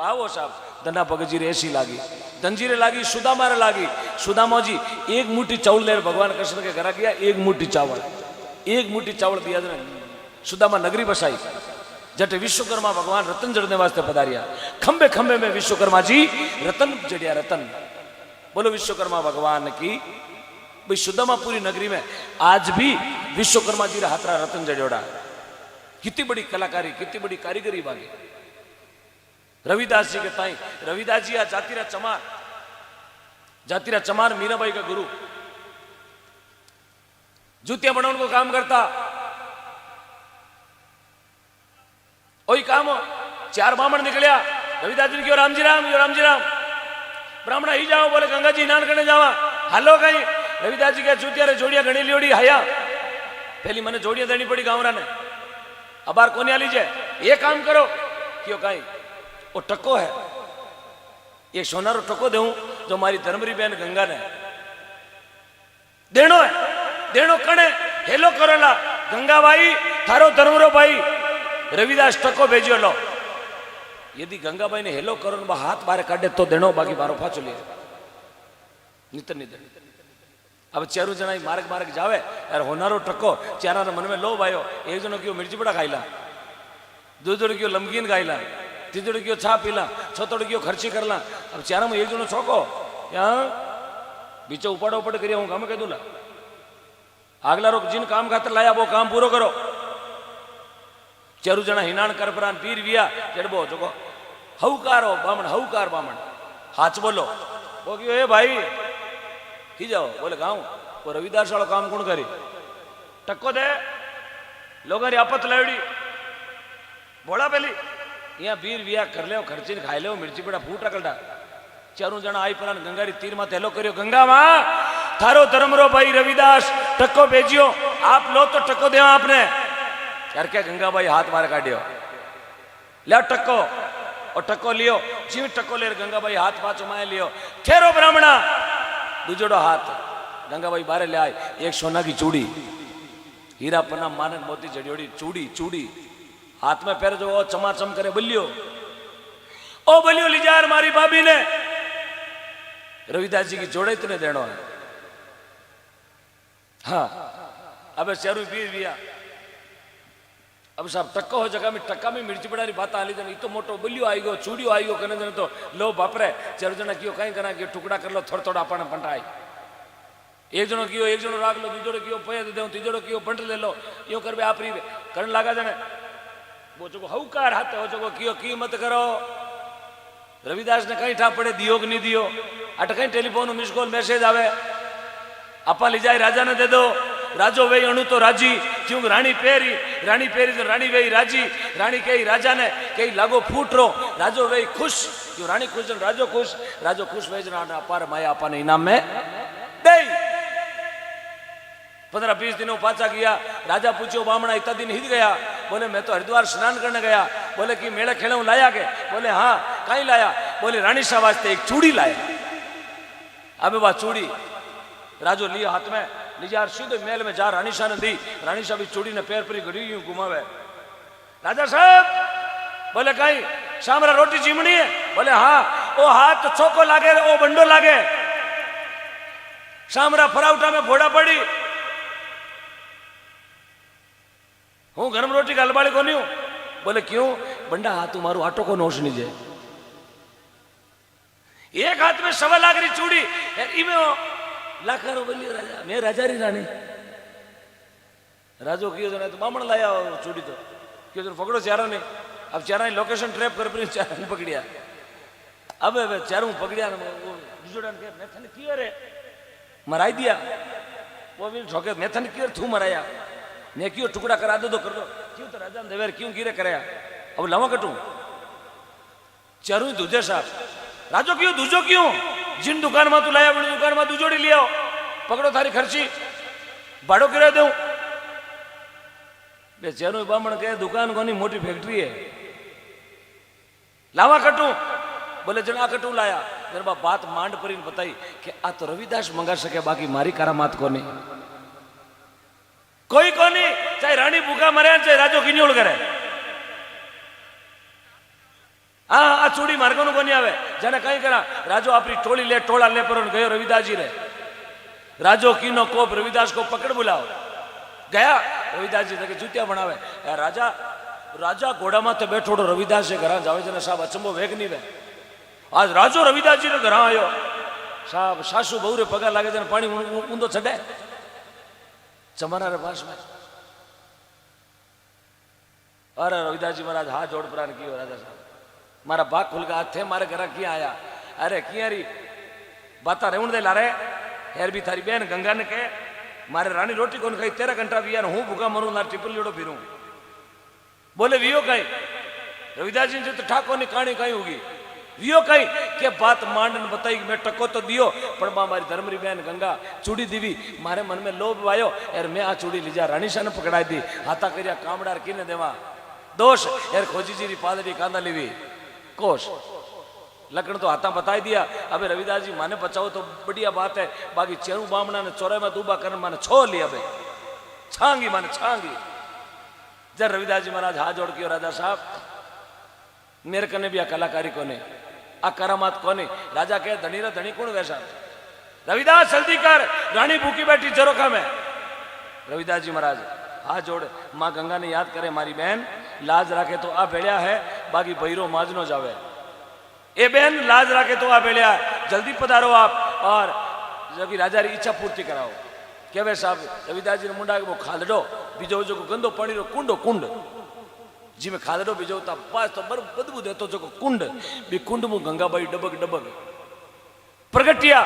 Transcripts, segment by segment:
आओ साहब धना पगजीरे ऐसी लागी धनजीरे लागी सुदामा लागी सुदामा जी एक मुट्ठी चावल ले भगवान कृष्ण के घर गया एक मुट्ठी चावल दिया सुदामा नगरी बसाई जटे विश्वकर्मा भगवान रतन जड़ने वास्ते पधारिया खंबे खंबे में विश्वकर्मा जी रतन जड़िया रतन बोलो विश्वकर्मा भगवान की भाई सुदामापुरी नगरी में आज भी विश्वकर्मा जी हाथरा रतन जड़ोड़ा कितनी बड़ी कलाकारी कितनी बड़ी कारीगरी बागी रविदास जी के ताई रविदास जी आ जातिरा चमार मीराबाई का गुरु जूतियां बनाने को काम करता वही काम हो 4 ब्राह्मण निकलिया रविदास जी ने क्यों राम जी राम ब्राह्मण ही जाओ बोले गंगा जी स्नान करने जावा हालो कहीं रविदास जी के जूतिया रे जोड़िया घनी लियोड़ी हाया पहली मैंने जोड़िया देनी पड़ी गाँवरा ने अबार कोने आ लीजिए ये काम करो क्यों कहीं वो टको है ये सोनारो टको दूं जो हमारी धर्मरी बहन गंगा ने देनो है देनो कणे हेलो करोला गंगा भाई थारो धर्मरो भाई रविदास टको भेजियो लो यदि गंगा भाई ने हेलो करो न हाथ बारे काटे तो देनो बाकी बारो पाछो ले नितर नहीं देनो अब चारू जना मार्ग मार्ग जावे यार होनारो टको चारा मन में लो भाई एक जनो क्यों मिर्ची बड़ा खाईला दूसरो क्यों लमकीन खाईला तीसरो क्यों छा पीला चौथो क्यों खर्ची करला अब चारा में एक जनो छोको यहाँ बीचो उपाड़ो उपड़ करिए हूँ काम कह दूला आगला रोक जिन काम खातर लाया वो काम पूरो करो चारू जना हिनाण करपरान पीर विया जड़बो चुको हऊकार हो बामण हाथ बोलो वो क्यों ए भाई की जाओ बोले गाँव वो रविदास वालों काम कौन करी टक्को दे लोगों ने आपत लावड़ी बोला पहली यहाँ वीर विया कर ले खर्ची खाई ले मिर्ची बड़ा फूट रखलटा चारू जना आई परान गंगारी तीर माथे हेलो करियो गंगा मां थारो धर्मरो भाई रविदास टक्को भेजियो आप लो तो टक्को दे आपने यार क्या गंगा भाई हाथ मारे काटियो ले टक्को और टक्को लियो जीव टक्को ले गंगा भाई हाथ पाछो माए लियो ठेरो ब्राह्मणा दूजोड़ो हाथ गंगा भाई बारे ले आए एक सोना की चूड़ी हीरा पन्ना मानक मोती जड़ियोड़ी चूड़ी हाथ में पैर जो चमाचम करे बलियो ओ बलियो लीजार मारी भाभी ने रविदास जी की जोड़े इतने देनो है हाँ अब चारू पीर दिया अब साहब टक्को हो जगह में टक्का में मिर्ची बड़ा बात आली जन तो मोटो बलियो आई गयो चूड़ियो आई गयो कने जन तो लो बापरे चारू जना क्यों कहीं करा क्यों टुकड़ा कर लो थोड़ा अपन पंटाई एक जनो क्यों एक जनो राख लो दूजोड़ो क्यों पया दे दो तीजोड़ो क्यों बंट ले लो यो कर बे आपरी करन लागा जने वो जो हऊकार हाथ हो जो क्यों की मत करो रविदास ने कहीं ठा पड़े दियो कि नहीं दियो अट कहीं टेलीफोन मिस कॉल मैसेज आवे आपा ले जाए राजा ने दे दो राजो वे अणु तो राजी क्यों रानी पेरी तो रानी वे राजी रानी कही राजा ने कही लागो फूट रो राजो वे खुश क्यों रानी खुश राजो खुश वे अपार माया आपा ने इनाम में दे 15-20 दिनों पाचा गया राजा पूछो बामणा इतना दिन हित गया बोले मैं तो हरिद्वार स्नान करने गया बोले कि मेला खेल लाया के बोले हाँ कहीं लाया बोले रानी शाह वास्ते एक चूड़ी लाया अब वह चूड़ी राजो लिया हाथ में लिजार सीधे महल में जा रानी शाह ने दी रानी शाह भी चूड़ी ने पैर पर घड़ी यूं घुमावे राजा साहब बोले कहीं शामरा रोटी चिमनी है बोले हाँ ओ हाथ तो चौको लागे ओ बंडो लागे शामरा फराउटा में फोड़ा पड़ी हूँ गरम रोटी का अलबाड़ी को नहीं हूं बोले क्यों बंडा हाथ मारू आटो को नोश नहीं जाए एक हाथ में 1.25 लाख री चूड़ी लाखा रो बोलियो राजा मैं राजा री रानी राजो क्यों जने तो बामण लाया चूड़ी तो क्यों जन पकड़ो चारा ने अब चारा लोकेशन ट्रैप कर पर चारा ने पकड़िया अब चारों पकड़िया जुजोड़न के मैं थने कियो रे मराई दिया वो भी ठोके मैं थने कियो थू मराया ने क्यों टुकड़ा करा दो कर दो क्यों तो राजा देवेर क्यों गिरे कराया अब लवा कटू चारू दूजे साहब राजो क्यों दूजो क्यों जिन दुकान में तू लाया बड़ी दुकान में दूजोड़ी लिया पकड़ो थारी खर्ची भाड़ो किराया दू बेचारो बामण के दुकान कोनी मोटी फैक्ट्री है लावा कटू बोले जना कटू लाया मेरे बात मांड परी बताई कि आ तो रविदास मंगा सके बाकी मारी करामात कोनी कोई कोनी चाहे रानी भूखा मरे चाहे राजो किन्योल करे हाँ आ चूड़ी मार्गो को नहीं आवे जने कहीं करा राजो अपनी टोली ले टोला ले पर गयो रविदास जी रे राजो कीनो कोप रविदास को पकड़ बुलाओ गया रविदास जी के जूतिया बनावे राजा राजा घोड़ा माथे बैठो रविदास से घर जावे जने साहब अचंबो वेग नहीं वे आज राजो रविदास जी रे घर आयो साहब सासू बहु रे पगा लागे जने पानी ऊंधो छड़े चमरा रे पास में अरे रविदास जी महाराज हाथ जोड़ प्राण कियो राजा साहब मारा बाग खुल का हाथ थे मारे घर किया आया अरे किया री बाता रेवण दे लारे यार भी थारी बहन गंगा ने कहे मारे रानी रोटी कौन खाई 13 घंटा भी यार हूं भूखा मरू ना टिपल जोड़ो फिरूं बोले वियो कहीं रविदास जी जो तो ठाको ने कहानी कहीं होगी वियो कहीं के बात मांडन बताई मैं टको तो दियो पर मारी धर्मरी बहन गंगा चूड़ी दीवी मारे मन में लोभ आयो यार मैं आ चूड़ी लीजा रानी शाह ने पकड़ाई दी हाथा करिया कामडार किने देवा दोष यार खोजी जी री पादरी कांदा लीवी कोश लकड़ तो हाथा बताई दिया अबे रविदास जी माने बचाओ तो बढ़िया बात है बाकी चेरू बामना ने चौरे में दूबा कर माने छो लिया बे छांगी माने छांगी जब रविदास जी महाराज हाथ जोड़ के राजा साहब मेरे कने भी आ कलाकारी कोने आ करामात कोने राजा कहे धनी रा धनी कौन वैसा रविदास जल्दी कर रानी भूखी बैठी जरोखा में रविदास जी महाराज हाथ जोड़ माँ गंगा ने याद करे मारी बहन लाज राखे तो आ भेड़िया है बाकी भैरो माजनो जावे ए बहन लाज राखे तो आ भेड़िया जल्दी पधारो आप और जबकि राजा री इच्छा पूर्ति कराओ क्या वे साहब रविदास जी ने मुंडा के वो खालडो बीजो जो गंदो पानी रो कुंडो कुंड जी में खालडो बीजो ता पास तो बर बदबू देतो जो कुंड बी कुंड मु गंगाबाई डबक डबक प्रगटिया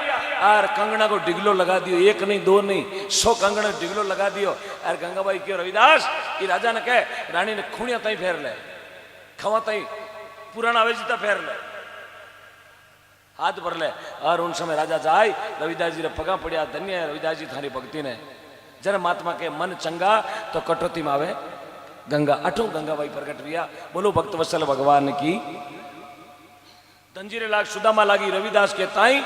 और कंगना को डिगलो लगा दियो एक नहीं दो नहीं 100 कंगना डिगलो लगा दियो और गंगाबाई क्यों रविदास ये राजा ने कहे रानी ने खूणिया ताई फेर ले खवा ताई पुराना आवेजिता फेर ले हाथ भर ले और उन समय राजा जाए रविदास जी ने पगा पड़िया धन्य है रविदास जी थारी भक्ति ने जन महात्मा के मन चंगा तो कटौती में आवे गंगा अठो गंगाबाई प्रकट हुआ बोलो भक्त वत्सल भगवान की तंजीरे लाग सुदामा लागी रविदास के ताई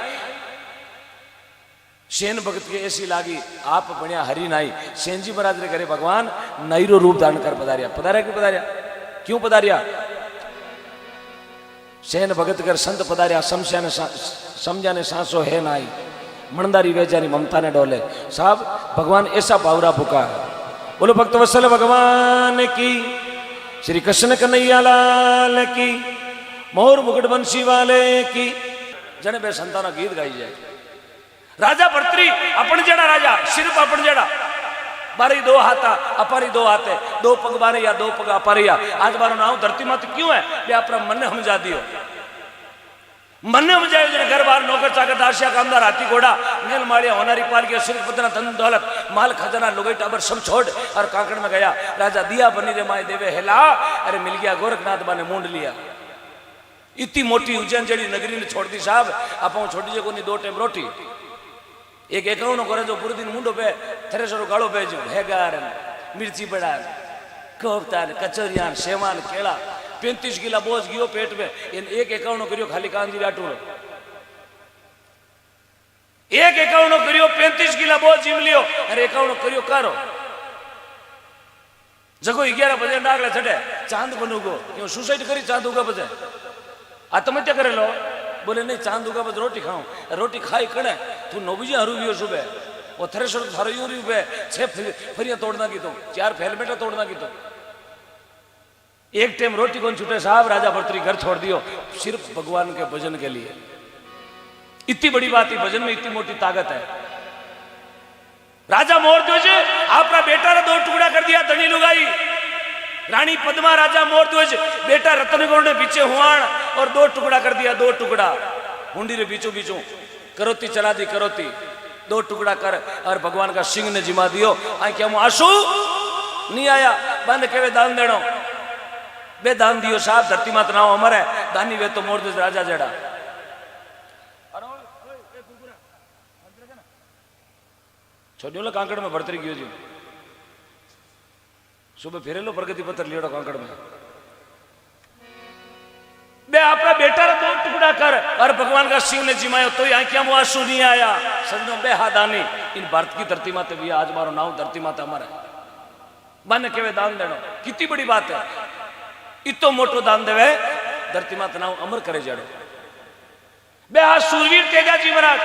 सेन भगत के ऐसी लागी आप बढ़िया हरि नाई सेन जी महाराज रे घरे भगवान नईरो रूप धारण कर पधारिया पधारिया क्यों पधारिया क्यों पधारिया सेन भगत कर संत पधारिया समझा ने सांसो है नाई मणदारी वेजारी ममता ने डोले साहब भगवान ऐसा बावरा पुकार बोलो भक्त वत्सल भगवान की श्री कृष्ण कन्हैया लाल की मोर मुकुट बंशी वाले की जने बे संताना गीत गाई जाए राजा भर्तरी अपन जेड़ा राजा सिर्फ अपन जेड़ा बारी दो हाथा अपारी दो हाथे दो पग बारे या दो पग अपारी या आज बारो नाम धरती मात क्यों है बे अपना मन हम जा दियो मन में जाए जने घर बार नौकर चाकर दासिया कामदार हाथी घोड़ा नील माड़िया होनारी पाल के सिर्फ पतना धन दौलत माल खजाना लुगाई टाबर सब छोड़ और काकड़ में गया राजा दिया बनी रे माए देवे हेला अरे मिल गया गोरखनाथ बाने मूंड लिया इतनी मोटी उज्जैन जड़ी नगरी ने छोड़ दी साहब आप छोटी जे कोनी 2 टाइम रोटी एक एकाउन करे जो पूरे दिन मुंडो पे थ्रेसर गाड़ो पे जो हेगार मिर्ची बड़ा कोफ्ता कचौरियान सेवान केला 35 किला बोझ गयो पेट में इन एक एकाउन करियो खाली कांदी राटूरो एक एकाउन करियो 35 किला बोझ जिम लियो अरे एकाउन करियो कारो जगो 11 बजे डागला छटे चांद बनूगो क्यों सुसाइड करी चांद उगा बजे आत्महत्या करे लो बोले नहीं चांद उगा बस रोटी खाऊं रोटी खाई कड़े तू 9 बजे हरू वियो सुबह वो थ्रेसर थारो यूरी पे 6 फरियां तोड़ना की तो 4 हेलमेट तोड़ना की तो एक टाइम रोटी कौन छूटे साहब राजा भर्तरी घर छोड़ दियो सिर्फ भगवान के भजन के लिए इतनी बड़ी बात है भजन में इतनी मोटी ताकत है राजा मोर ध्वज आपका बेटा ने 2 टुकड़ा कर दिया धनी लुगाई रानी पद्मा राजा मोर ध्वज बेटा रतनगौर ने पीछे हुआन और 2 टुकड़ा कर दिया 2 टुकड़ा हुंडी रे बीचों बीचों करोती चला दी करोती 2 टुकड़ा कर और भगवान का सिंह ने जिमा दियो आई क्या आंसू नहीं आया बंद केवे दान देनो बे दान दियो साहब धरती मात नाव अमर है दानी वे तो मोर ध्वज राजा जड़ा छोड़ो लो कांकड़ में भर्तरी गयो जी सुबह फिरे लो प्रगति पत्र लियो कांकड़ में बे आपका बेटा 2 टुकड़ा कर और भगवान का सिंह ने जिमायो तो यहाँ क्या आंसू नहीं आया सजनो बे हादानी इन भारत की धरती माते भी आज मारो नाम धरती माता हमारा मन के वे दान देनो कितनी बड़ी बात है इतो मोटो दान देवे धरती माता नाम अमर करे जड़ो। बे आ सूरवीर तेजाजी महाराज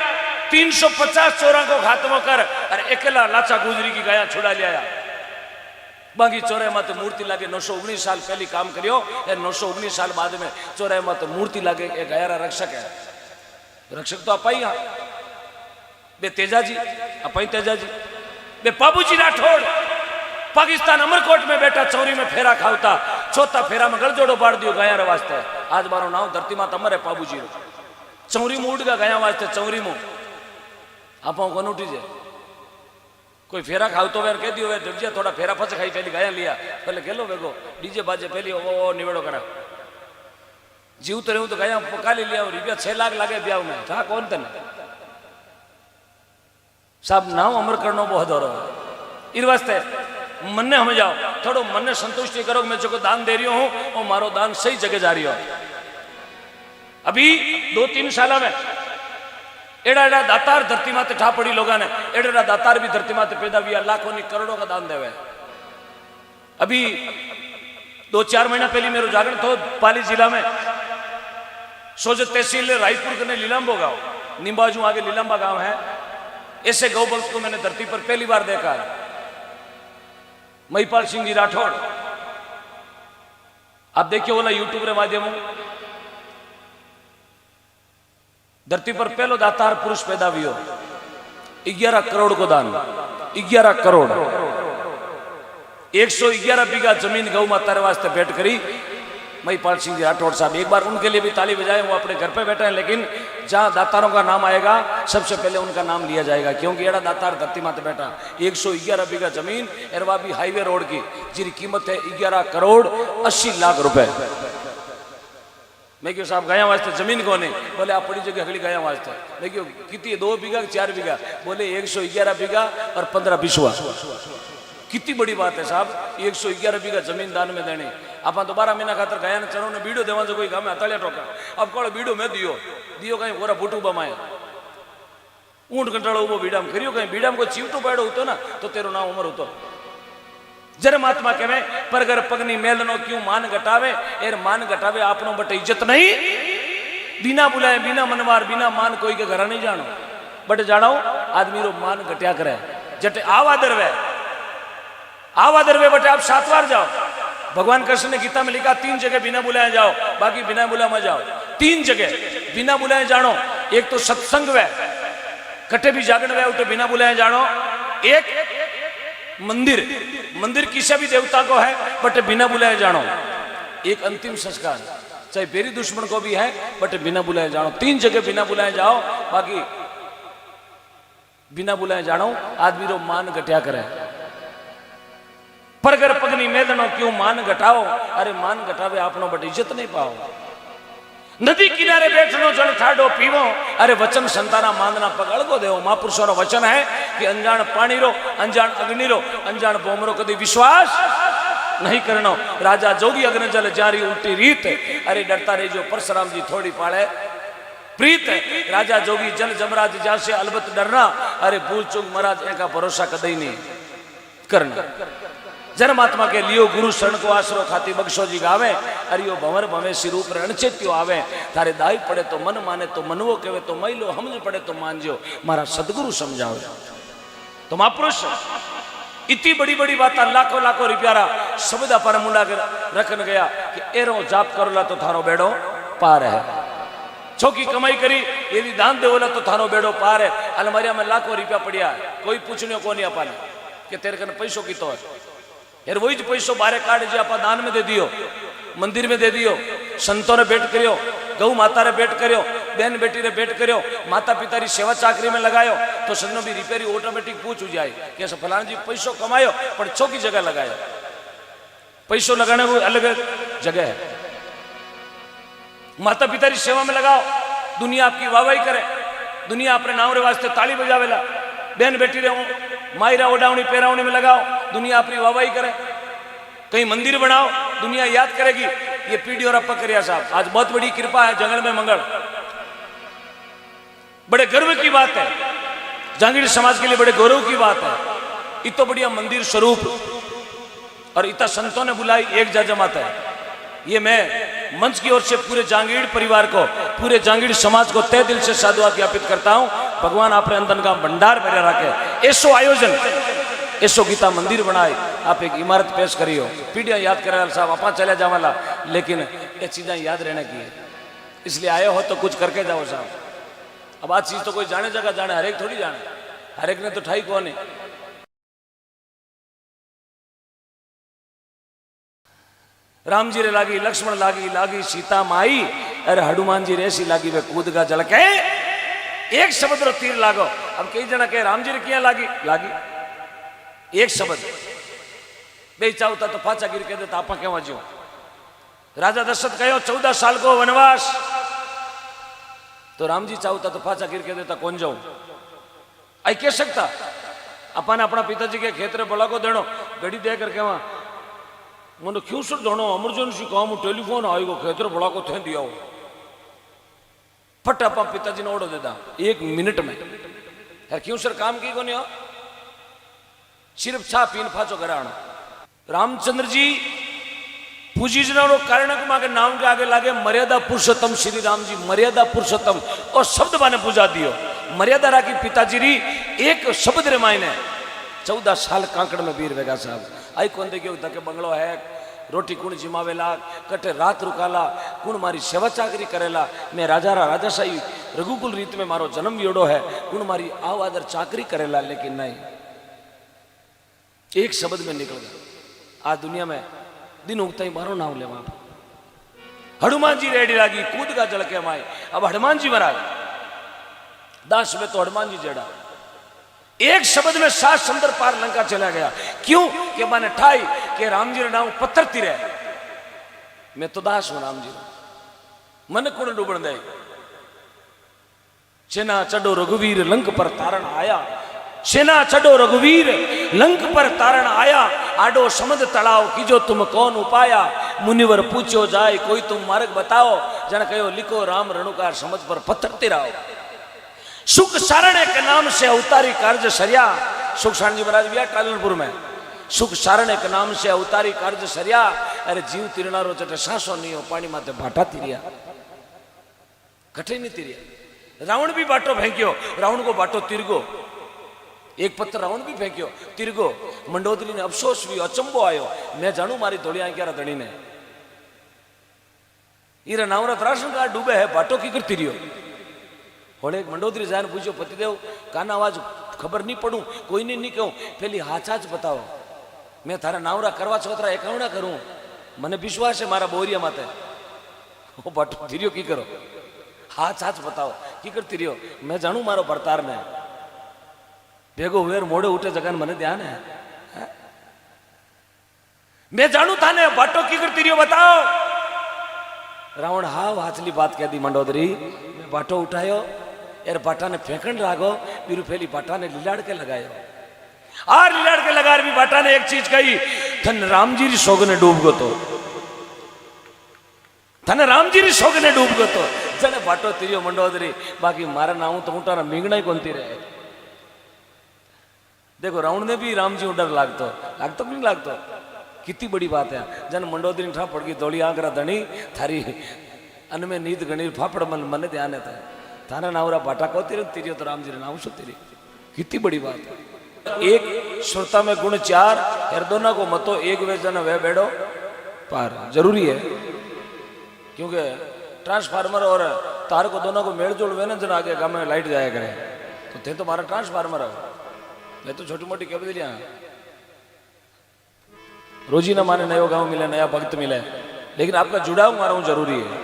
350 चोरा को खात्मो कर और अकेला लाचा गुजरी की गाया छुड़ा लिया। बाकी चौराहे में तो मूर्ति लागे 919 साल पहली काम करियो, 919 साल बाद में चौराहे में तो मूर्ति लागे एक गहरा रक्षक है। रक्षक तो अपाई हाँ बे तेजाजी, अपाई तेजाजी बे बाबूजी राठौड़ पाकिस्तान अमरकोट में बैठा चौरी में फेरा खावता, चौथा फेरा में गलजोड़ो बाड़ दियो गया वास्ते। आज मारो नाम धरती माता अमर है बाबूजी रो। चौरी में उड़ गया वास्ते चौरी में आप कौन उठी जाए कोई फेरा खाव तो वेर कह दियो वे जजिया थोड़ा फेरा फच खाई पहली गाया लिया पहले गेलो वेगो डीजे बाजे पहली ओ निवेड़ो करा जीव तो रहूं तो गाया पकाली लिया रुपया 6 लाख लागे ब्याह में था कौन तने साहब नाम अमर करनो बहुत दौर है। इस वास्ते मन ने हमें जाओ थोड़ो मन ने संतुष्टि करो मैं जो दान दे रही हूं वो मारो दान सही जगह जा रही हो। अभी 2-3 साल में एड़ा एड़ा दातार धरती माते ठा पड़ी लोगों ने एड़ा एड़ा दातार भी धरती माते पैदा हुआ लाखों नहीं करोड़ों का दान देवे। अभी 2-4 महीना पहले मेरो जागरण थो पाली जिला में सोजत तहसील रायपुर कने लीलांबो गांव निम्बाजू आगे लीलांबा गांव है। ऐसे गौ भक्त को मैंने धरती पर पहली बार देखा है। महिपाल सिंह जी राठौड़ आप देखिए बोला यूट्यूब के माध्यम धरती पर पहलो दातार पुरुष पैदा हुई 11 करोड़ को दान 11 करोड़ 111 बीघा जमीन गौ माता वास्ते भेंट करी महिपाल सिंह जी राठौड़ साहब। एक बार उनके लिए भी ताली बजाए, वो अपने घर पे बैठे हैं लेकिन जहां दातारों का नाम आएगा सबसे पहले उनका नाम लिया जाएगा क्योंकि एड़ा दातार धरती माते बैठा 111 बीघा जमीन एरवा भी हाईवे रोड की जिसकी कीमत है 11 करोड़ 80 लाख रुपए। मैं क्यों साहब गया वास्ते जमीन को नहीं बोले आप बड़ी जगह अगली गया वास्ते मैं क्यों कितनी 2 बीघा 4 बीघा बोले 111 बीघा और 15 बिस्वा कितनी बड़ी बात है साहब 111 बीघा जमीन दान में देनी। आप 12 महीना खातर गया ने चरो ने बीड़ो देवा जो कोई गामे हतालिया टोका अब कौन बीड़ो में दियो दियो कहीं पूरा बूटू बमाए ऊंट कंटाड़ो वो बीड़ाम करियो कहीं बीड़ाम को चीवटो बैठो होतो ना तो तेरो नाम उमर होतो। जन्मात्मा कहे परगर पगनी मेलनो क्यों मान घटावे एर मान घटावे आपनो बटे इज्जत नहीं बिना बुलाए बिना मनवार बिना मान कोई के घर नहीं जानो बट जानो आदमी रो मान घटिया करे जटे आवा दरवे बटे आप 7 बार जाओ। भगवान कृष्ण ने गीता में लिखा 3 जगह बिना बुलाए जाओ बाकी बिना बुलाए मत जाओ। 3 जगह बिना बुलाए जानो एक तो सत्संग वे कटे भी जागण वे उठे बिना बुलाए जानो। एक मंदिर किसी भी देवता को है बट बिना बुलाए जानो। एक अंतिम संस्कार चाहे बेरी दुश्मन को भी है बट बिना बुलाए जानो। 3 जगह बिना बुलाए जाओ बाकी बिना बुलाए जानो आदमी रो मान घटिया करे। परगर पगनी मैदानों क्यों मान घटाओ अरे मान घटावे आपनो बट इज्जत नहीं पाओ। नदी किनारे बैठनो जल ठाडो पीवो अरे वचन संताना मानना पग अड़गो देवो। महापुरुषों वचन है कि अनजान पानी रो अनजान अग्नि रो अनजान बोमरो कदी विश्वास नहीं करनो। राजा जोगी अग्नि जल जारी उल्टी रीत अरे डरता रही जो परशुराम जी थोड़ी पाले प्रीत। राजा जोगी जल जमराज जासे अलबत डरना अरे भूल चूक महाराज का भरोसा कदई नहीं करना। जन्मात्मा के लियो गुरु शरण को आसरो खाती बख्शो जी गावे अरियो भंवर भवे सिरूप रणचेत्यो आवे। थारे दाई पड़े तो मन माने तो मनवो कहे तो मैलो हमज पड़े तो मानजो मारा सदगुरु समझाओ। तो महापुरुष इतनी बड़ी बड़ी बात लाखों लाखों रुपया शब्द पर मुंडा रखन गया कि एरो जाप करोला तो थारो बेड़ो पार है। छोकी कमाई करी यदि दान देवोला तो थारो बेड़ो पार है। अलमारिया में लाखों रुपया पड़िया है कोई पूछने को नहीं अपाने कि तेरे कन पैसों की तो है यार वही पैसों बारे काट जी आप दान में दे दियो मंदिर में दे दियो संतों ने भेंट करियो गौ माता ने भेंट करियो बहन बेटी ने भेंट करियो माता पिता री सेवा चाकरी में लगायो तो सजनो भी रिपेयरी ऑटोमेटिक पूछ हो जाए कि ऐसा फलाना जी पैसों कमायो पर चौकी जगह लगायो। पैसों लगाने को अलग जगह है। माता पिता री सेवा में लगाओ दुनिया आपकी वाहवाही करे दुनिया अपने नाम रे वास्ते ताली बजावेला। बहन बेटी रे मायरा ओडावनी पेरावनी में लगाओ दुनिया अपनी वाहवाही करे। कहीं मंदिर बनाओ दुनिया याद करेगी ये पीढ़ी और अप्पा करिया साहब। आज बहुत बड़ी कृपा है जंगल में मंगल बड़े गर्व की बात है। जांगीर समाज के लिए बड़े गौरव की बात है। इतो बढ़िया मंदिर स्वरूप और इतना संतों ने बुलाई एक जा जमात है ये मैं मंच की ओर से पूरे जांगीड़ परिवार को, पूरे जांगीड़ समाज को तहे दिल से साधुवाद ज्ञापित करता हूं। भगवान आपने अंदर का भंडार भरे रखे। ऐसो आयोजन, ऐसो गीता मंदिर बनाए, आप एक इमारत पेश करियो, पीढ़ियां याद करे साहब अपा चले जावाला, लेकिन ये चीजें याद रहने की है, इसलिए आए हो तो कुछ करके जाओ साहब। अब आज चीज तो कोई जाने जगह जाने, हर एक थोड़ी जाने, हर एक ने तो ठाई कौन है। राम जी रे लागी, लक्ष्मण लागी, लागी सीता माई, अरे हनुमान जी रेसी लागी वे कूद का जल के एक शब्द रो तीर लागो। अब कई जना कहे राम जी रे किया लागी, लागी एक शब्द बे चाहता तो पाचा गिर के देता आपा केवा जो। राजा दशरथ कहो 14 साल को वनवास, तो राम जी चाहता तो पाचा गिर के देता कौन जाऊं, आई कह सकता अपन अपना पिताजी के खेत रे बड़ा को देनो, गड़ी दे करके वहां मैंने क्यों सर जानो एमरजेंसी काम टेलीफोन आएगा खेतर बड़ा को थे दिया हो, फट अपा पिताजी ने ओढ़ देता 1 मिनट में। यार क्यों सर काम की को नहीं हो, सिर्फ छा पीन फाचो कराना। रामचंद्र जी पूजी जना कारण के नाम के आगे लागे मर्यादा पुरुषोत्तम श्री राम जी, मर्यादा पुरुषोत्तम और शब्द माने पूजा दियो। मर्यादा राखी पिताजी री एक शब्द रे मायने 14 साल कांकड़ में वीर वेगा साहब आई कौन देखियो तके बंगलो है, रोटी कुण जिमावेला, कटे रात रुकाला, कुण मारी सेवा चाकरी करेला, मैं राजाशाही रघुकुल रीत में मारो जन्म योड़ो है, कुण मारी आव आदर चाकरी करेला, लेकिन नहीं एक शब्द में निकल गया। आज दुनिया में दिन उगता ही मारो नाम ले वहां। हनुमान जी रेडी लागी, कूद का जल के माए। अब हनुमान जी महाराज दास में तो हनुमान जी जेड़ा एक शब्द में 7 समुद्र पार लंका चला गया। क्यों कि मैंने ठाई कि राम जी नाम पत्थर तिरे, मैं तो दास हूं राम जी, मन कुण डूबण दे। सेना चढ़ो रघुवीर लंक पर तारण आया, सेना चढ़ो रघुवीर लंक पर तारण आया, आडो समद तड़ाव कीजो तुम कौन उपाया, मुनिवर पूछो जाए कोई तुम मार्ग बताओ, जन कहो लिखो राम रणुकार समझ पर पत्थर तिराओ। सुख सारण के नाम से अवतारी कार्य सरिया, सुख सारण जी महाराज भी टालनपुर में, सुख सारण के नाम से अवतारी कार्य सरिया, अरे जीव तिरनारो चटे सांसो नहीं हो, पानी माते भाटा तिरिया, कठे नहीं तिरिया। रावण भी बाटो फेंक्यो, रावण को बाटो तिरगो, एक पत्थर रावण भी फेंक्यो तिरगो। मंडोदरी ने अफसोस भी अचंबो आयो, मैं जानू मारी धोलिया क्यारा धणी ने ईरा नावरा त्रासन का डूबे है, बाटो की कर तिरियो। होड़े एक मंडोदरी जान पूछो पतिदेव काना आवाज खबर नहीं पड़ू, कोई नहीं कहूं, पहली हाच बताओ, मैं थारा नावरा करवा चौथरा एकावना करूं, मने विश्वास है मारा बोरिया माते। वो बाटो तिरियो की करो, हाच बताओ की कर तिरियो, मैं जानू मारो भरतार ने भेगो हुए मोड़े उठे जगन मने ध्यान है, मैं जानू थाने बाटो की कर तिरियो बताओ। रावण हाव हाचली बात कह दी मंडोदरी, मैं बाटो उठायो यार, बाटा ने फेंकन लागो, बिरु फैली बाटा ने लीलाड़ के लगायो, और लीलाड़ के लगा भी बाटा ने एक चीज कही, थन राम जी री सोग ने डूब गो तो, थन राम जी री सोग ने डूब गो तो, जने बाटो तिरियो मंडोदरी, बाकी मारा नाऊ तो उठाना मींगना ही कोनती रहे। देखो रावण ने भी राम जी डर लागतो नहीं लागतो, कितनी बड़ी बात है। जन मंडोदरी ठा पड़ गई दौड़ी आंकरा धनी थारी अन में नींद गणी फाफड़ मन ध्यान है थाना नावरा बाटा को तिरियो तो राम जी ने नाम सो तिरी, कितनी बड़ी बात है। एक श्रोता में गुण 4, हरदोना को मतो एक वे जन वे बेड़ो पार, जरूरी है क्योंकि ट्रांसफार्मर और तार को दोनों को मेल जोड़ वे ना जन आगे गांव में लाइट जाया करे, तो थे तो मारा ट्रांसफार्मर है, मैं तो छोटी मोटी कह दिया रोजी ना माने नया गांव मिले, नया भक्त मिले, लेकिन आपका जुड़ाव मारा जरूरी है।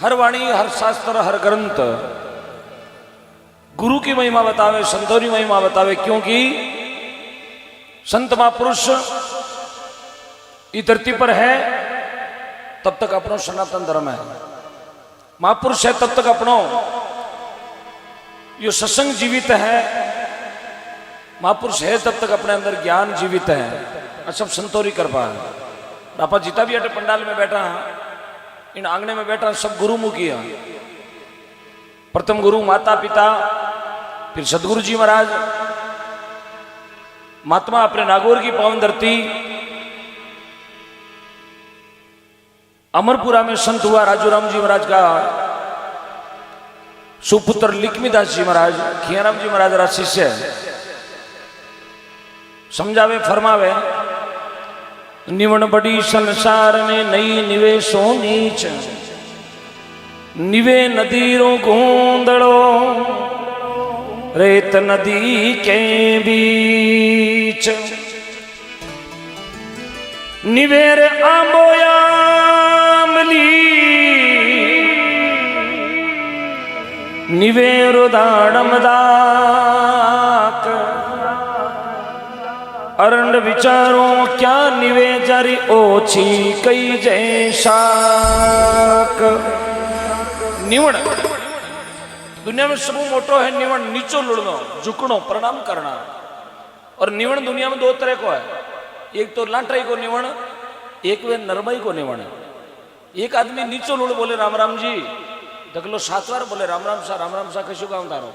हर वाणी हर शास्त्र हर ग्रंथ गुरु की महिमा बतावे, संतों की महिमा बतावे, क्योंकि संत महापुरुष इस धरती पर है तब तक अपनो सनातन धर्म है, महापुरुष है तब तक अपनो यो सत्संग जीवित है, महापुरुष है तब तक अपने अंदर ज्ञान जीवित है। सब संतों की कृपा है। आपा जीता भी अटे पंडाल में बैठा है, इन आंगने में बैठा सब गुरुमुखी है। प्रथम गुरु माता पिता, फिर सदगुरु जी महाराज, महात्मा अपने नागौर की पावन धरती, अमरपुरा में संत हुआ राजूराम जी महाराज का सुपुत्र लिखमीदास जी महाराज खियाराम जी महाराज रा शिष्य समझावे फरमावे निवण बड़ी संसार में नई निवेशो नीच निवे नदीरो गोंदड़ो रेत नदी के बीच निवेर आंबोयामली निवेरो दाड़मदाक अरंड विचारो क्या निवे जारी ओछी कई जैसाक। निवण दुनिया में सब मोटो है निवण नीचो लुड़नो झुकनो प्रणाम करना। और निवण दुनिया में दो तरह को है, एक तो लाटराई को निवण, एक वे नरमाई को निवण। एक आदमी नीचो लुड़ बोले राम राम जी ढकलो 7 बार बोले राम राम सा कशु काम तारो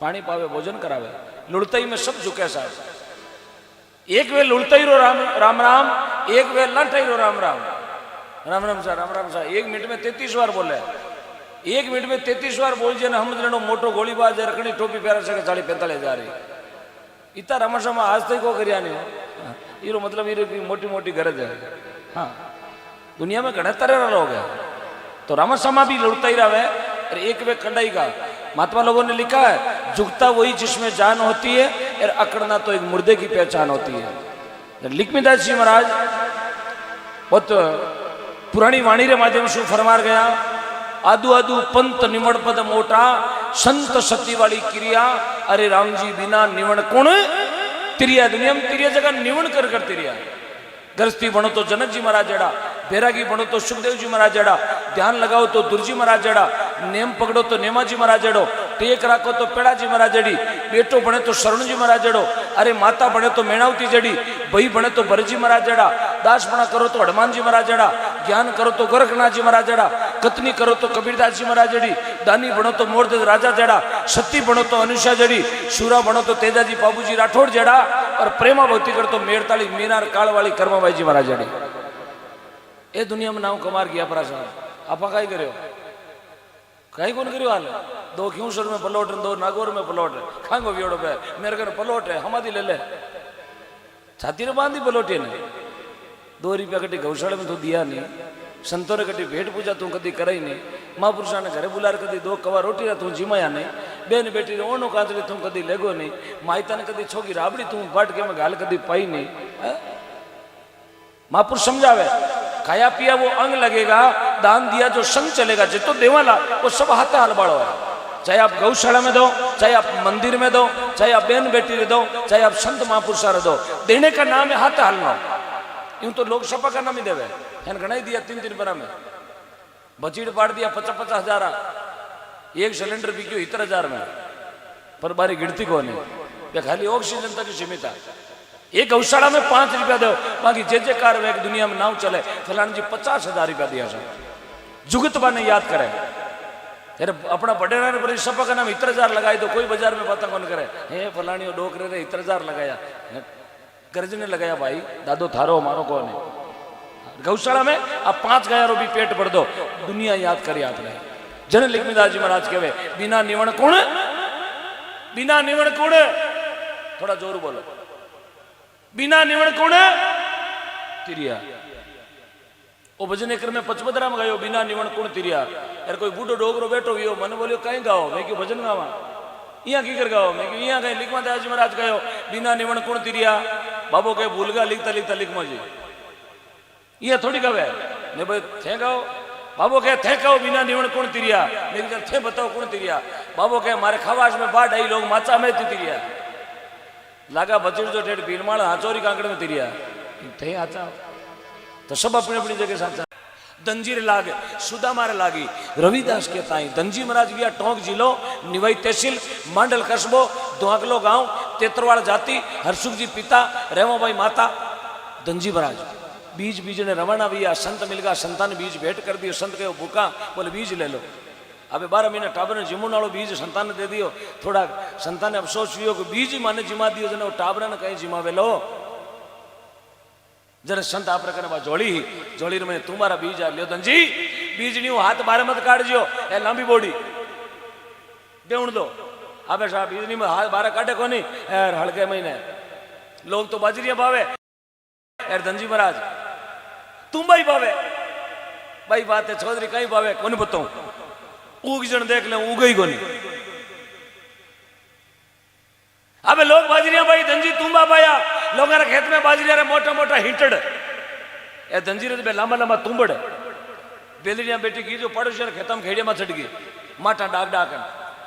पानी पावे भोजन करावे लुड़ताई में सब झुके साहब। एक वे लुड़ताई रो राम राम राम, एक वे लाटराई रो राम राम सा 1 मिनट में 33 बार बोले। 1 मिनट में 33 बार बोल जे हम जनो मोटो गोलीबाज रखनी टोपी पहरा सके 40-45 हजार इतना रमशमा आज तक को करिया नहीं। ये मतलब ये मोटी मोटी गरज है। हाँ दुनिया में घने तरह लोग हैं तो रामसमा भी लुटता ही रहा है। और एक वे कंडाई का महात्मा लोगों ने लिखा है झुकता वही जिसमें जान होती है और अकड़ना तो एक मुर्दे की पहचान होती है। लिखमीदास जी महाराज बहुत पुरानी वाणी रे माध्यम से फरमार गया आदू आदू पंत निवण पद मोटा संत सती वाली क्रिया अरे राम जी बिना निवण कौन तिरिया। दुनिया में तिरिया जगह निवण कर तिरिया। गृहस्थी बनो तो जनक जी महाराज जड़ा, बैरागी बनो तो सुखदेव जी महाराज जड़ा, ध्यान लगाओ तो दुर्जी महाराज जड़ा, नेम पकड़ो तो नेमा जी महाराज जड़ो, टेक राखो तो पेड़ा जी महाराज जड़ी, बेटो बने तो शरण जी महाराज जड़ो, अरे माता बने तो मेणावती जड़ी, भाई बने तो भरजी महाराज जड़ा, दास बना करो तो हनुमान जी महाराज जड़ा, ज्ञान करो तो गोरखनाथ जी महाराज जड़ा, कतनी करो तो कबीरदास जी महाराज जड़ी, दानी बनो तो मोरदेव राजा जड़ा, सती बनो तो अनुषा जड़ी, शूरा बनो तो तेजाजी बाबूजी राठौड़ जड़ा, और प्रेमा भक्ति कर तो मेड़ताली मीनार कालवाली कर्माबाई जी महाराज जड़ी। ए दुनिया में नाम कमार गया परा साहब आपा काई करो कहीं कौन करो हाल 2 क्यूसर में पलोट 2 नागौर में पलोट खांगो वियोड़ो पे मेरे घर पलोट है हमारी ले ले छाती ने बांधी पलोटी ने 2 रुपया कटी गौशाला में तू दिया नहीं संतों ने कटी भेंट पूजा तू कदी कराई नहीं महापुरुषा ने घरे बुला कदी 2 कवा रोटी तू जिमाया नहीं बेन बेटी ने ओनो कांतरी तू कदी लेगो नहीं मायता ने कदी छोकी राबड़ी तू बाटके में गाल कदी पाई नहीं। महापुरुष समझावे खाया पिया वो अंग लगेगा दान दिया जो संग चलेगा जितो देवाला वो सब हाथ हलबाड़ो है। चाहे आप गौशाला में दो चाहे आप मंदिर में दो चाहे आप बहन बेटी में दो चाहे आप संत महापुरुषा दो देने का नाम है हाथ हलना। यूं तो लोग सपा का नाम ही देवे हैं घना ही दिया 3 बरा में बचीड़ पाड़ दिया 50-50 हजार 1 सिलेंडर बिक्यो 70,000 में पर बारी गिनती को नहीं खाली ऑक्सीजन तक सीमित है। एक गौशाला में 5 रुपया दो बाकी जे कार वे दुनिया में नाव चले फलान जी 50,000 रुपया दिया सर जुगतबा ने याद करे अरे अपना बडेरा ने पर सपा का नाम 70,000 लगाई दो कोई बाजार में पता कौन करे हे फलानी डोकरे ने 70,000 लगाया गर्ज ने लगाया भाई दादो थारो मारो कौन है। गौशाला में आप 5 गायरों भी पेट भर दो दुनिया याद करे आपने। जन लिखमीदास जी महाराज कहे बिना निवण कौन थोड़ा जोर बोलो बिना निवण कौन तिरिया। ओ भजन एक में 55 में गयो बिना निवण कौन तिरिया। यार कोई बूढ़ो डोगरो बैठो हुई मन बोलियो कहीं गाओ मैं क्यों भजन गावा यहाँ की कर गाओ मैं क्यों यहाँ कहीं लिखमादास जी महाराज कहो बिना निवण कौन तिरिया। बाबो कहे भूलगा लिखता लिखता लिखमा जी यहाँ थोड़ी कहे ने भाई थे गाओ बाबो कहे थे कहो बिना निवण कौन तिरिया मैं थे बताओ कौन तिरिया। बाबो कहे मारे खवास में 2 ढाई लोग माचा में तिरिया लागा बचड़ जो ठेठ भीड़माड़ हाचोरी कांकड़ में तिरिया थे आचा तो सब अपनी अपनी जगह साचा। दंजीर लाग सुदा मारे लागी रविदास के ताई दंजी महाराज गया टोंक जिलो निवाई तहसील मांडल कस्बो दुआकलो गांव तेतरवाड़ जाति हरसुख जी पिता रेवो भाई माता दंजी महाराज बीज बीजने रवाना भी संत मिल गया संतान बीज भेंट कर दियो संत के भूखा बोले बीज ले लो अबे 12 महीना टाबर ने जिमून वालों बीज संतान ने दे दियो थोड़ा संतान ने अफसोस हुई कि बीज ही माने जिमा दियो जने टाबर ने कहीं जिमावे लो जरा संत आप रखने बा जोड़ी में तुम्हारा बीज आ लियो धनजी बीज नहीं हाथ बारे मत काटजो ए लांबी बोड़ी देउण दो अबे साहब बीज नहीं में हाथ बारे काटे को नहीं यार हल्के महीने लोग तो बाजरिया पावे यार धनजी महाराज तुम भाई पावे भाई बात है चौधरी कहीं पावे कौन बताऊं उग जन देख ले उग ही कोनी अबे लोग बाजरिया भाई धनजी तुम्बा पाया लोगों रे खेत में बाजरिया रे मोटा मोटा हिंटड़ ए धनजी रे बे लंबा लंबा तुम्बड़ बेलड़िया बेटी की जो पड़ोसी रे खेतम खेड़े में चढ़ गई माटा डाक डाकन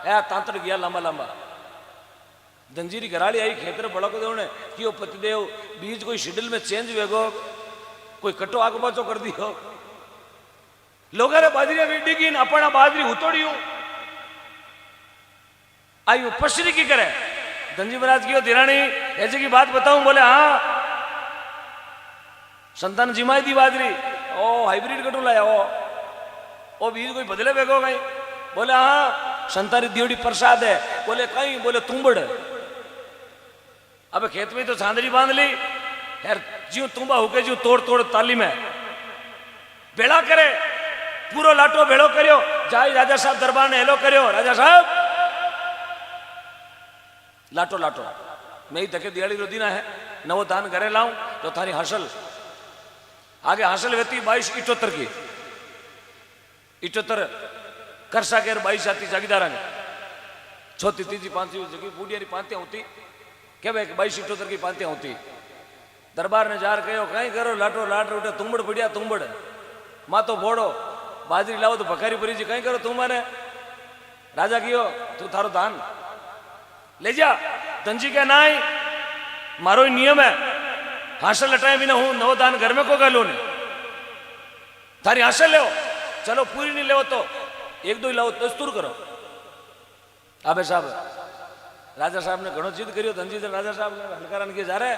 ए तांतड़ गया लंबा लंबा धनजीरी घराली आई खेतर बड़ा को देवने कि पतिदेव बीज कोई शेड्यूल में चेंज वेगो कोई कटो आग पाचो कर दियो लोग रे बाजरिया भी डिगी न अपना बाजरी उतोड़ियो आयु पसरी की करे धनजी महाराज की धीरानी ऐसे की बात बताऊं बोले हाँ संतान जिमाई दी बाजरी ओ हाइब्रिड कटू लाया ओ बीज कोई बदले बेगो कहीं बोले हाँ संतारी दियोड़ी प्रसाद है बोले कहीं बोले तुम्बड़ अब खेत में तो सांदरी बांध ली यार ज्यों तुम्बा होके ज्यों तोड़ तोड़ ताली में बेड़ा करे पूरो लाटो भेड़ो करियो जाई राजा साहब दरबार ने हेलो करियो राजा साहब लाटो लाटो मैं ही धके दियाड़ी रो दीना है नवो दान घरे लाऊं तो थारी हासिल आगे हासिल वेती 2278 की 78 करसा केर 22 आती जागीदारा ने छोती तीजी पांचवी जगी बूढ़ियारी पांतियां होती के भाई 2278 की पांतियां होती दरबार ने जार कहो कहीं करो लाटो लाट उठे तुम्बड़ बढ़िया तुम्बड़ मातो फोड़ो बाजरी लाओ तो भकारी परी जी कहीं करो तुम्हारे राजा कियो तू थारो दान ले जा धनजी के ना मारो ही नियम है हासिल लटाए बिना हूं नवो दान घर में को गलो नहीं थारी हासिल ले चलो पूरी नहीं ले तो एक दो ही लाओ दस्तूर करो आबे साहब राजा साहब ने घणो जिद करियो धनजी से राजा साहब ने हलकारा के जा रहे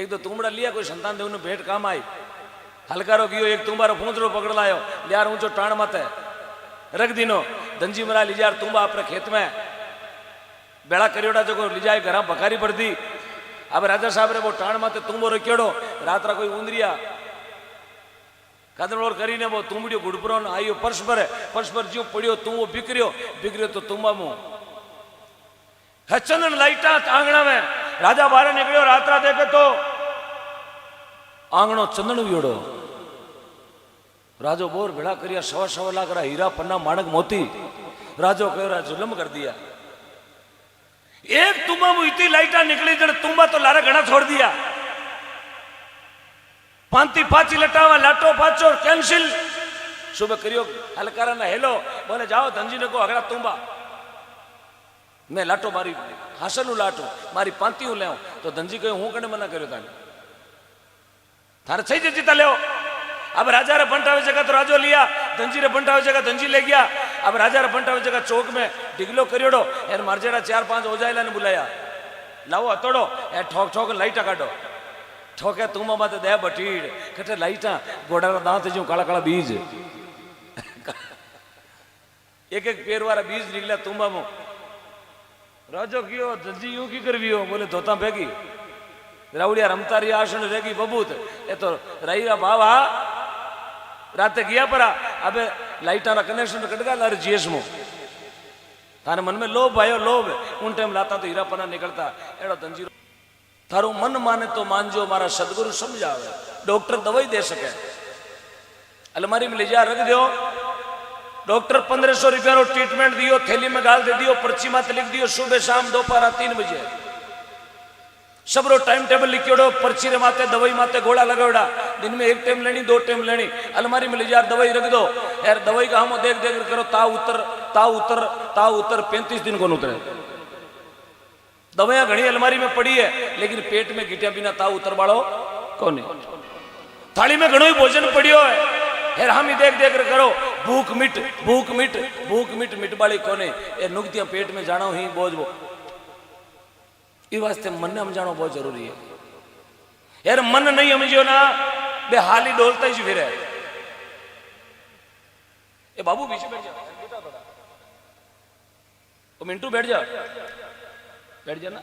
एक दो तुम्बड़ा लिया कोई संतान देव ने भेंट काम आई हलकारो कियो एक तुम्बारो पूंछड़ो पकड़ लायो लियार ऊंचो टाण मत है रख दीनो धनजी मरा लिजार तुम्बा अपने खेत में बेड़ा करियोड़ा जो लिजाए घर बकारी पड़ दी अब राजा साहब रे वो टाण माते तुम्बो रखेड़ो रात रा कोई उंदरिया कदरोड़ करीने वो तुम्बड़ियो गुड़पुरो आयो पर्श पर ज्यों पड़ियो तुम वो बिगड़ियो तो तुम्बा मुंह चंदन लाइटा आंगणा में राजा बाहर निकलियो रात रा देखे तो आंगणो चंदन वियोड़ो राजो बोर भेड़ा करिया 1.25 लाख रा हीरा पन्ना माणक मोती राजो कहो जुलम कर दिया एक तुम्बा में इतनी लाइटा निकली जन तुम्बा तो लारा घना छोड़ दिया पांती पाची लटावा लाटो पाचो कैंसिल सुबह करियो हलकारा ना हेलो बोले जाओ धनजी ने को अगला तुम्बा मैं लाटो मारी हासिल लाटो मारी पांती ले तो धनजी कहो हूं कने मना करो ताने थारे सही जीता ले अब राजा रे बंटावे जगह तो राजो लिया धनजी रे बंटावे जगह धनजी ले गया अब राजा रे बंटावे जगह चौक में डिगलो करियोड़ो यार मारजेड़ा 4-5 ओजाइला ने बुलाया लाओ हतोड़ो यार ठोक ठोक लाइटा काटो ठोके तुम मत दे बटीड़ कटे लाइटा गोड़ा दांत जो काला काला बीज एक एक पेड़ वाला बीज निकला तुम्बा मो राजो कियो धनजी यूं की करवियो बोले धोता भेगी राउड़िया रमतारी आसन रेगी बबूत ये तो रहीरा बाबा रात गया परा अबे लाइटा रा कनेक्शन कट गया लारे जीएस मो थारे मन में लोभ आयो लोभ उन टाइम लाता तो हीरा पना निकलता एड़ो धनजी थारो मन माने तो मानजो मारा सदगुरु समझावे डॉक्टर दवाई दे सके अलमारी में ले जा रख दियो डॉक्टर 1500 रुपया रो ट्रीटमेंट दियो थैली में गाल दे दियो पर्ची मत लिख दियो सुबह शाम दोपहर 3 बजे सबरो टाइम टेबल लिखियोड़ो पर्ची रे माते दवाई माते गोला लगावड़ा दिन में 1 टाइम लेनी 2 टाइम लेनी अलमारी में ले जा दवाई रख दो यार दवाई का हम देख देख करो ता उतर 35 दिन को उतरे दवाइयां घनी अलमारी में पड़ी है लेकिन पेट में गिटिया बिना ता उतर वालो कौन थाली में घणो ही भोजन पड़ियो है यार हम ही देख देख करो भूख मिट बाली कोने ये नुकतियां पेट में जानो ही बोझ वो इस वास्ते मन ने समझाना बहुत जरूरी है यार मन नहीं समझियो ना बे हाली डोलता ही फिर है ए बाबू पीछे बैठ जा ओ मिंटू बैठ जा ना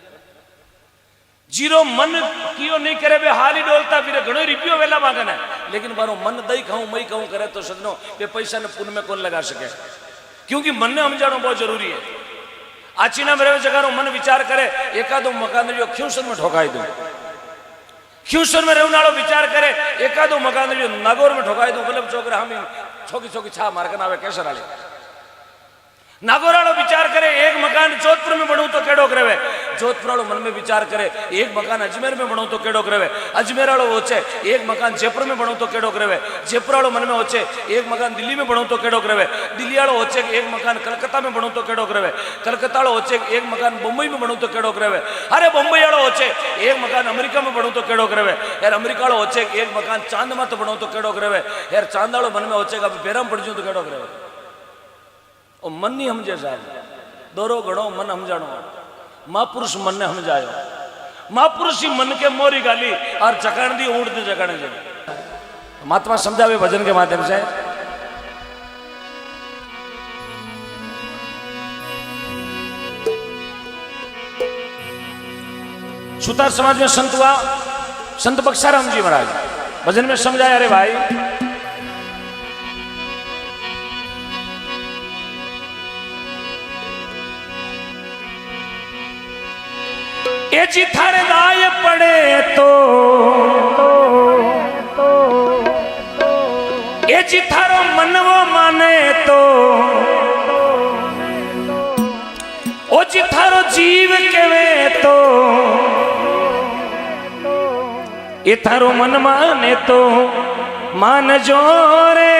जीरो मन कियो नहीं करे बे हाल ही डोलता फिर घणो रुपयो वेला मांगन है, लेकिन मारो मन दई खाऊं मई खाऊं करे तो सजनो बे पैसा ने पुण्य में कौन लगा सके, क्योंकि मन ने समझाना बहुत जरूरी है। आचीना में रहे जगह मन विचार करे एकादो मकान जो ख्यूसन में ठोकाई दूं, ख्यूसन में रहने वालों विचार करे एकादो मकान जो नागौर में ठोकाई दूं, गलब चौक हम छोकी छोकी छा मारकन आवे कैसर वाले नागौर वालों विचार करे एक मकान जोधपुर में बनू तो केड़ो करे, जोधपुर वालों मन में विचार करे एक मकान अजमेर में बनू तो केड़ो करे, अजमेर वालों होचे एक मकान जयपुर में बनू तो केड़ो करे, जयपुर वालों मन में होचे एक मकान दिल्ली में बनू तो केड़ो करे, दिल्ली वालों होचे एक मकान कलकत्ता में बनू तो केड़ो करे, कलकत्ता वालों होचे एक मकान मुंबई में बनू तो केड़ो करे, अरे मुंबई वालों होचे एक मकान अमेरिका में बनू तो केड़ो करे, यार अमेरिका वालों होचे एक मकान चांद में तो बनू तो केड़ो करे, यार चांद वालों मन में होचे बेराम पड़ जाऊं तो केड़ो करे। और मन नहीं समझे साहब, दोरो घड़ो मन समझाणो, महापुरुष मन ने समझायो, महापुरुष ही मन के मोरी गाली और चकाण दी ऊँट दी चकाने जे महात्मा समझावे भजन के माध्यम से। सुतार समाज में संत हुआ संत बक्साराम जी महाराज भजन में समझाया, अरे भाई ये जी थारे दाय पड़े तो ये जी थारो मन वो माने तो ओ जी थारो जीव केवे तो ये थारो मन माने तो मान जो रे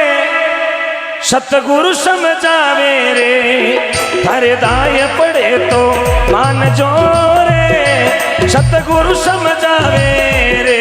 सतगुरु समझावे रे, थारे दाय पड़े तो मान जो रे सतगुरु समझावे रे।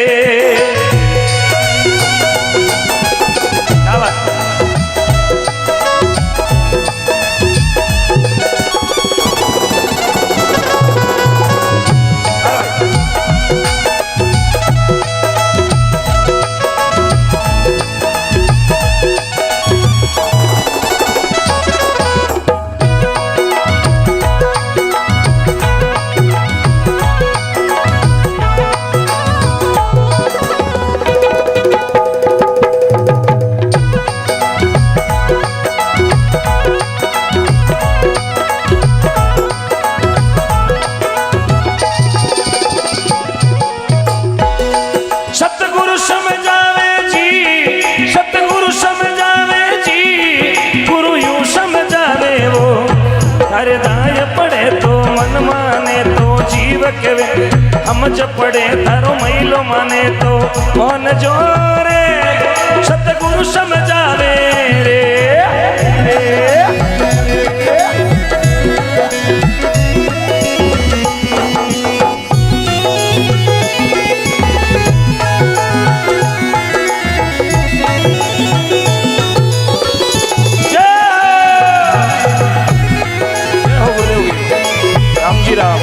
समझ पड़े थारो महिलो माने तो मन जोरे सतगुरु समझावे रे, राम जी राम।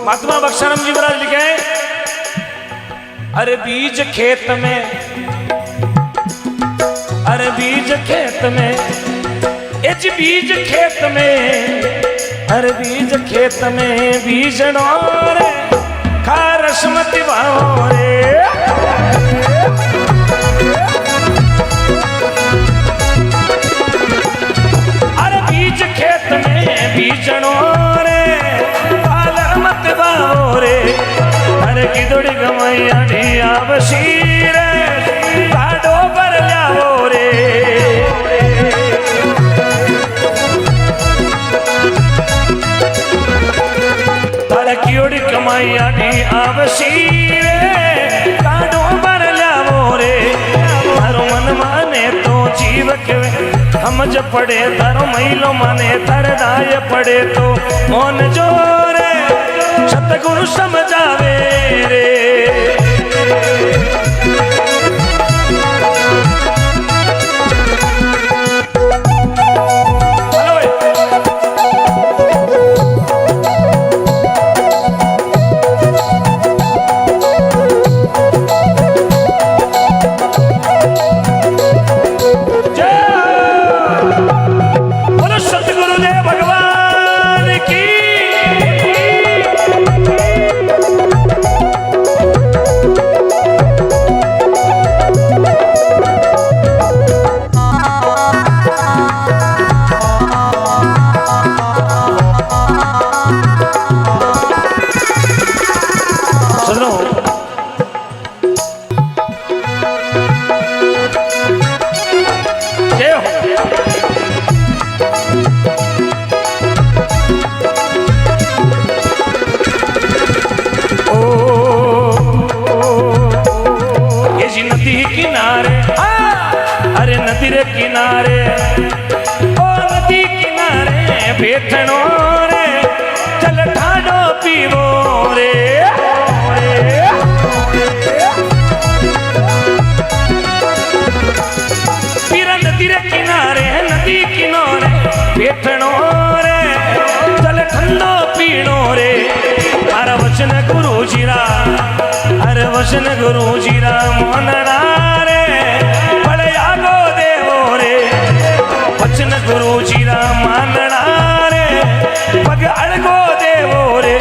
महात्मा बक्साराम जी महाराज लिखे, अरे बीज खेत में, अरे बीज खेत में, इच बीज खेत में, अरे बीज खेत में बीजनो रे खारस मत भाओ रे, अरे बीज खेत में बीजनो रे रे, अरे किदोड़ी गमैया आवसी रे काडो पर लाओ रे, तारा कियोड़ी कमाइया आवसी रे काडो पर लाओ रे, तारो मन माने तो जीव के समझ पड़े, तारो महिलो माने तारे दाय पड़े तो मन जोरे सतगुरु समझावे रे। किनारे ओ नदी किनारे बैठनो रे चल ठाडो पीवो रे। पीरा नदी रे किनारे बैठनो रे चल ठंडो पीनो रे। हर वचन गुरु जीरा हर वचन गुरु जीरा मोनरा रे बड़े आगो वचन गुरु जीरा मानना रे पग अड़गो देवो रे।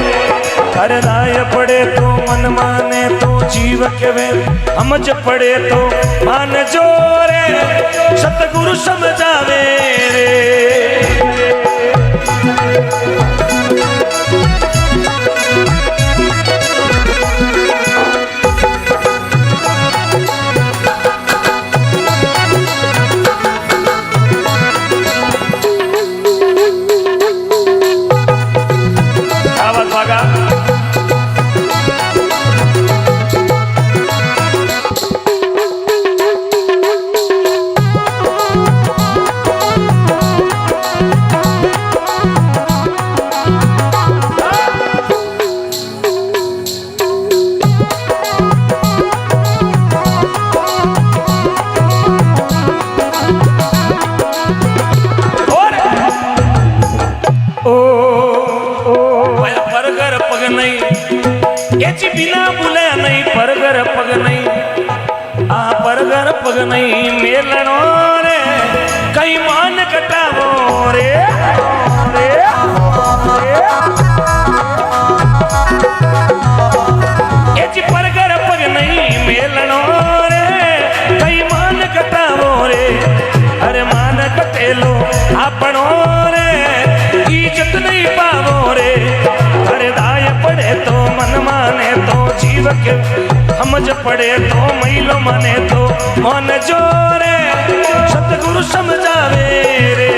करदाय पड़े तो मन माने तो जीव के वे समझ पड़े तो मान जो रे सतगुरु समझावे रे। बिना बुले नहीं परगर पग नहीं आ परगर पग नहीं मेलनो रे कई मान कटावो रे। परगर पग नहीं मेलनो रे कई मान कटावो रे। अरे मान कटेलो आपनो रे इज्जत नहीं पावो रे। अरे दाय पड़े तो मन माने तो जीव के समझ पड़े तो महिलो माने तो मन जोरे सतगुरु समझावे रे।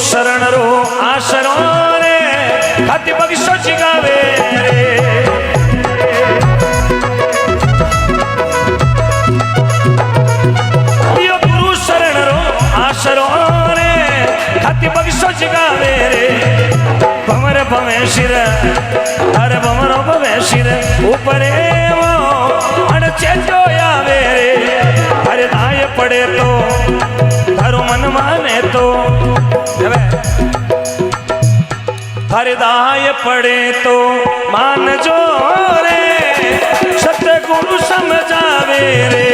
शरण रो आशरो रे हाथी बगीचो जिगावे रे। यो गुरु शरण रो आशरो रे हाथी बगीचो जिगावे रे। भमर भवे शिर अरे भमरो भवे शिर ऊपरे वो अड़चे जो आवे रे। अरे दाय पड़े तो थारो मन माने तो हरदाय पड़े तो मान जो रे सतगुरु समझावे रे।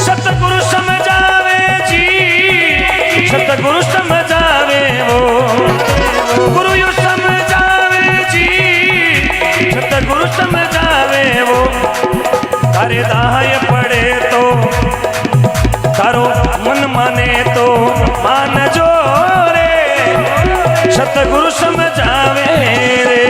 सतगुरु समझावे जी सतगुरु समझावे वो गुरु यू समझावे जी सतगुरु समझावे वो। हरदाय पड़े तो गुरु समझावे रे।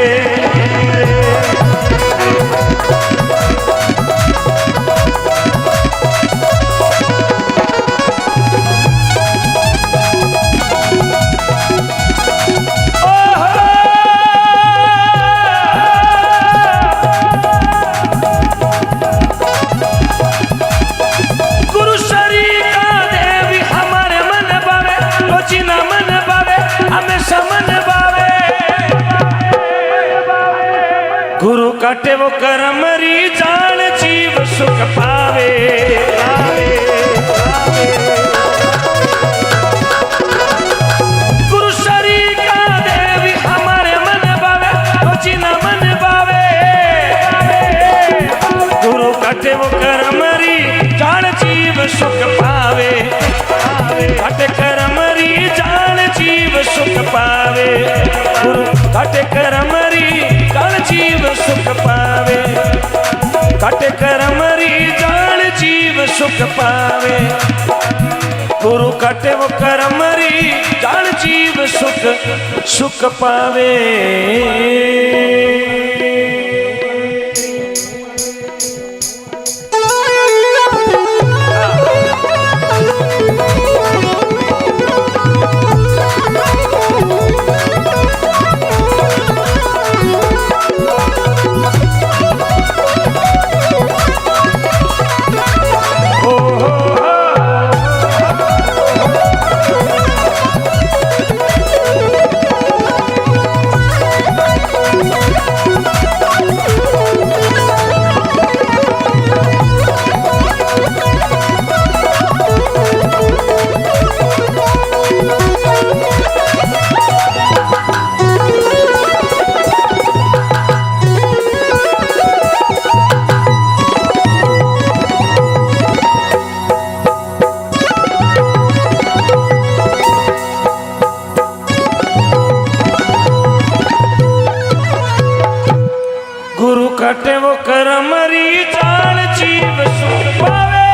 गुरु काटे वो कर्म री जान जीव सुख पावे। गुरु शरी का देवी हमारे मन बावे वो जीना मन बावे। गुरु काटे वो कर्म री जान जीव सुख पावे। काटे कर्म री जान जीव सुख पावे। गुरु काटे कर्म री जान जीव सुख पावे। काटे कर्म री जान जीव सुख पावे। गुरु काटे वो कर्म री जान जीव सुख पावे। काटे वो कर्म री जान जीव सुख पावे।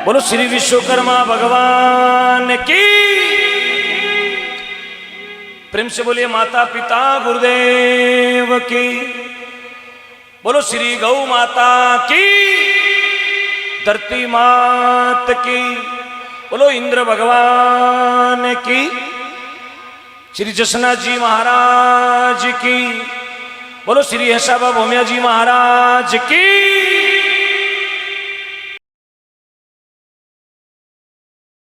बोलो श्री विश्वकर्मा भगवान की। प्रेम से बोलिए माता पिता गुरुदेव की। बोलो श्री गौ माता की। धरती मात की। बोलो इंद्र भगवान की। श्री जसनाथ जी महाराज की। बोलो श्री हसाबा भौमिया जी महाराज की।